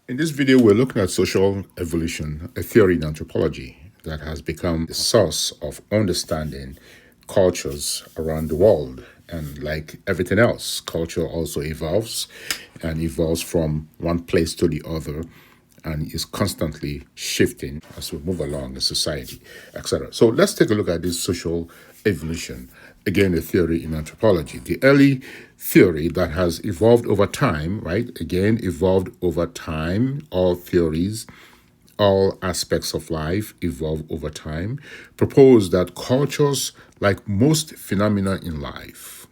In this video, we're looking at social evolution, a theory in anthropology that has become the source of understanding cultures around the world. And like everything else, culture also evolves and evolves from one place to the other and is constantly shifting as we move along in society, etc. So let's take a look at this social evolution. Again, a theory in anthropology. The early theory that has evolved over time, right? Again, evolved over time. All theories, all aspects of life evolve over time. Proposed that cultures, like most phenomena in life,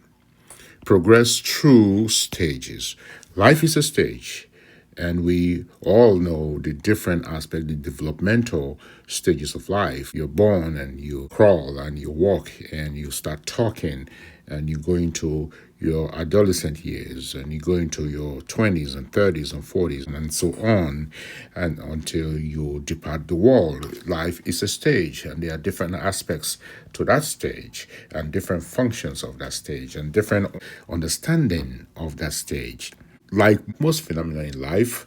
progress through stages. Life is a stage, and we all know the different aspects, the developmental stages of life. You're born and you crawl and you walk and you start talking and you go into your adolescent years and you go into your 20s and 30s and 40s and so on, and until you depart the world. Life is a stage, and there are different aspects to that stage and different functions of that stage and different understanding of that stage. Like most phenomena in life,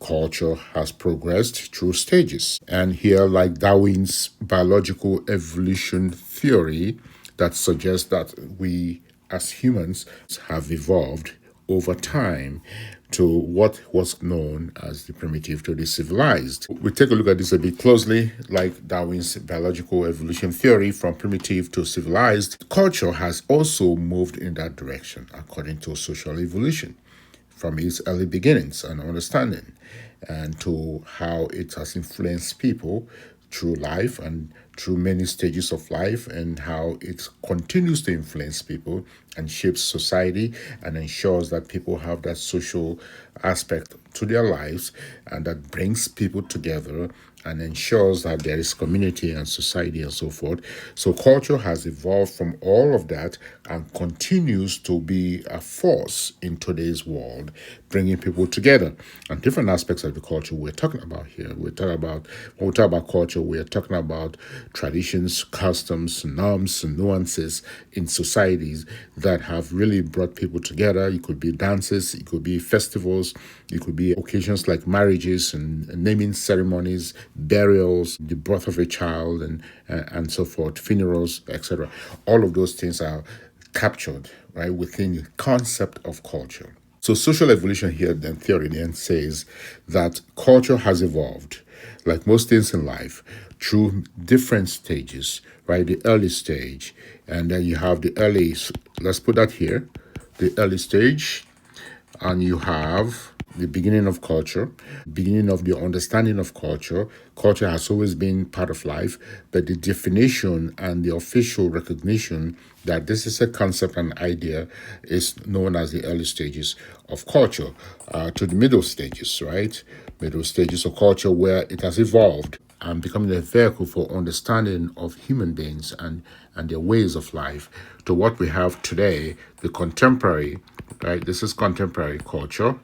culture has progressed through stages. And here, like Darwin's biological evolution theory that suggests that we as humans have evolved over time to what was known as the primitive to the civilized. We take a look at this a bit closely, like Darwin's biological evolution theory from primitive to civilized. Culture has also moved in that direction according to social evolution, from its early beginnings and understanding, and to how it has influenced people through life and through many stages of life, and how it continues to influence people and shapes society and ensures that people have that social aspect to their lives, and that brings people together and ensures that there is community and society and so forth. So culture has evolved from all of that and continues to be a force in today's world, bringing people together. And different aspects of the culture we're talking about here. When we talk about culture, we're talking about traditions, customs, norms, and nuances in societies that have really brought people together. It could be dances, it could be festivals, it could be occasions like marriages and naming ceremonies, burials, the birth of a child, and so forth, funerals, etc. All of those things are captured right within the concept of culture. So social evolution here then theory then says that culture has evolved, like most things in life, through different stages, right? The early stage, and then you have the early, let's put that here, the early stage, and you have the beginning of culture, beginning of the understanding of culture. Culture has always been part of life, but the definition and the official recognition that this is a concept and idea is known as the early stages of culture, to the middle stages, right? Middle stages of culture where it has evolved and becoming a vehicle for understanding of human beings and their ways of life, to what we have today, the contemporary, right? This is contemporary culture.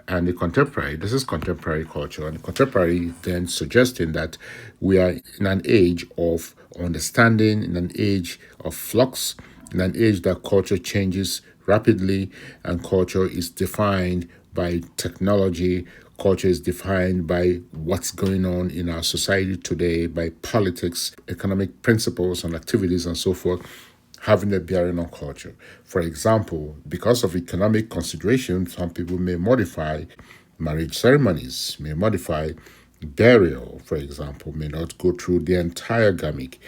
And this is contemporary culture. And contemporary then suggesting that we are in an age of understanding, in an age of flux, in an age that culture changes rapidly, and culture is defined by technology. Culture is defined by what's going on in our society today, by politics, economic principles and activities and so forth, having a bearing on culture. For example, because of economic considerations, some people may modify marriage ceremonies, may modify burial, for example, may not go through the entire gamut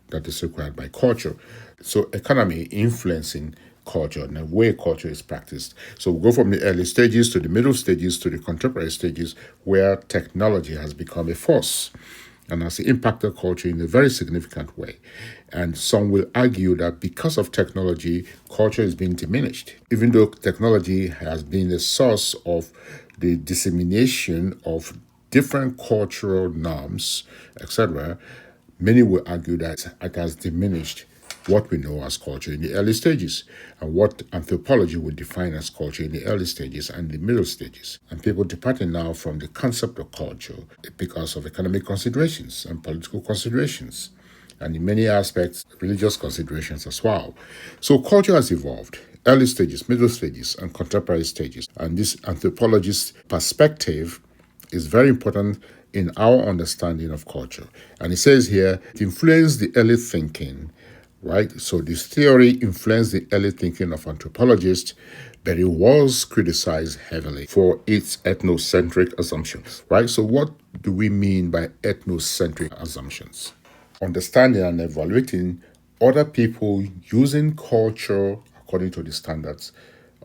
that is required by culture. So economy influencing culture and the way culture is practiced. So we go from the early stages to the middle stages to the contemporary stages, where technology has become a force and has impacted culture in a very significant way. And some will argue that because of technology, culture is being diminished. Even though technology has been a source of the dissemination of different cultural norms, etc., many will argue that it has diminished what we know as culture in the early stages, and what anthropology would define as culture in the early stages and the middle stages. And people departing now from the concept of culture because of economic considerations and political considerations, and in many aspects, religious considerations as well. So culture has evolved. Early stages, middle stages, and contemporary stages. And this anthropologist's perspective is very important in our understanding of culture. And it says here, it influenced the early thinking, right? So this theory influenced the early thinking of anthropologists, but it was criticized heavily for its ethnocentric assumptions, right? So what do we mean by ethnocentric assumptions? Understanding and evaluating other people using culture according to the standards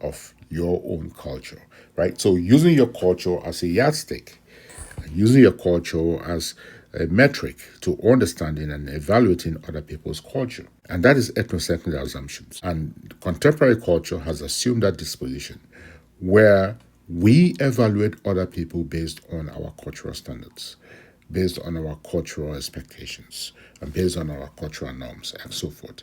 of your own culture, right? So using your culture as a yardstick, using your culture as a metric to understanding and evaluating other people's culture. And that is ethnocentric assumptions. And contemporary culture has assumed that disposition where we evaluate other people based on our cultural standards, based on our cultural expectations, and based on our cultural norms, and so forth.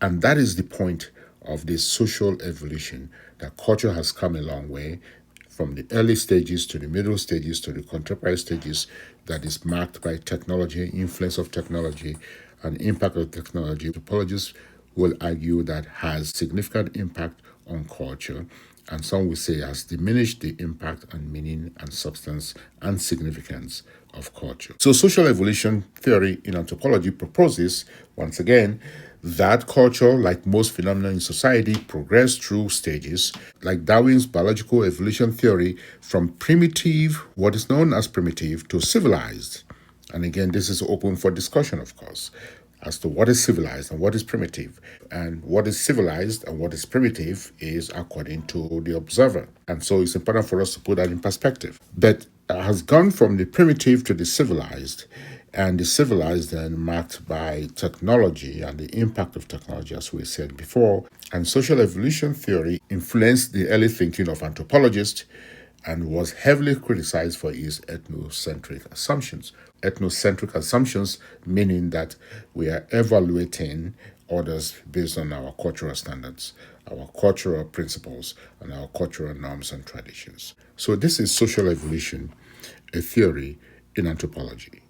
And that is the point of this social evolution, that culture has come a long way from the early stages to the middle stages to the contemporary stages, that is marked by technology, influence of technology, and impact of technology. Anthropologists will argue that has significant impact on culture, and some will say has diminished the impact and meaning and substance and significance of culture. So social evolution theory in anthropology proposes, once again, that culture, like most phenomena in society, progress through stages, like Darwin's biological evolution theory, from primitive, what is known as primitive, to civilized. And again, this is open for discussion, of course, as to what is civilized and what is primitive. And what is civilized and what is primitive is according to the observer. And so it's important for us to put that in perspective. That has gone from the primitive to the civilized, and the civilized then marked by technology and the impact of technology, as we said before. And social evolution theory influenced the early thinking of anthropologists and was heavily criticized for its ethnocentric assumptions. Ethnocentric assumptions meaning that we are evaluating others based on our cultural standards, our cultural principles, and our cultural norms and traditions. So this is social evolution, a theory in anthropology.